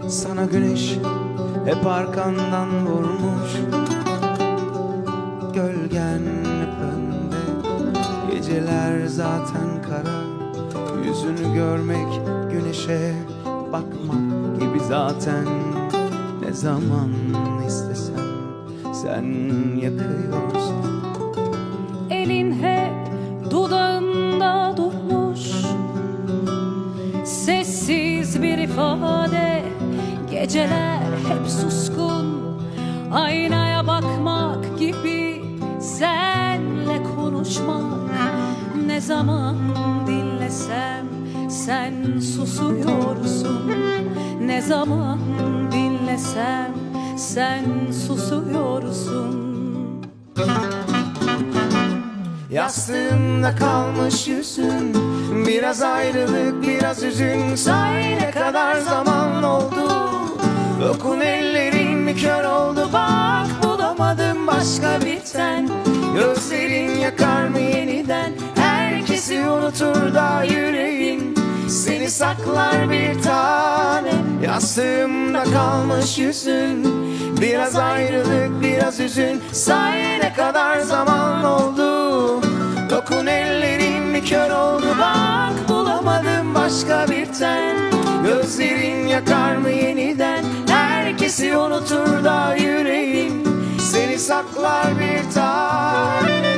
Sana güneş hep arkandan vurmuş, gölgen hep önde. Geceler zaten kara, yüzünü görmek güneşe bakmak gibi zaten. Ne zaman istesem sen yakıyorsun. Elin hep dudağında durmuş, sessiz bir ifade. Geceler hep suskun, aynaya bakmak gibi senle konuşmak. Ne zaman dinlesem sen susuyorsun. Ne zaman dinlesem sen susuyorsun. Yastığında kalmış yüzün, biraz ayrılık biraz hüzün. Say ne kadar zaman oldu, dokun ellerin mi kör oldu. Bak bulamadım başka bir ten, gözlerin yakar mı yeniden. Herkesi unutur da yüreğin seni saklar bir tane. Yastığımda kalmış yüzün, biraz ayrılık biraz hüzün. Say ne kadar zaman oldu, dokun ellerin mi kör oldu. Bak bulamadım başka bir ten, gözlerin yakar mı yeniden. Herkesi unutur da yüreğin seni saklar bir tane.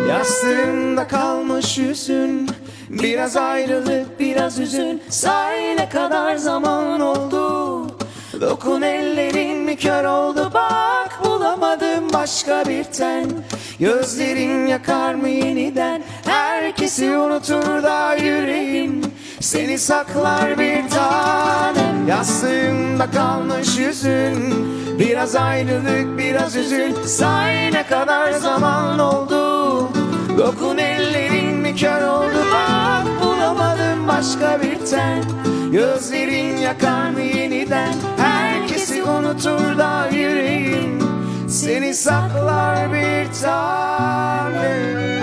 Yastığında kalmış yüzün, biraz ayrılık biraz hüzün. Say ne kadar zaman oldu, dokun ellerin mi kör oldu. Bak bulamadım başka bir ten, gözlerin yakar mı yeniden. Herkesi unutur da yüreğin seni saklar bir tanem. Yastığında kalmış yüzün, biraz ayrılık biraz hüzün. Say ne kadar zaman oldu, dokun ellerin mi kör oldu. Bak bulamadım başka bir ten, gözlerin yakar mı yeniden. Herkesi unutur da yüreğin seni saklar bir tanem.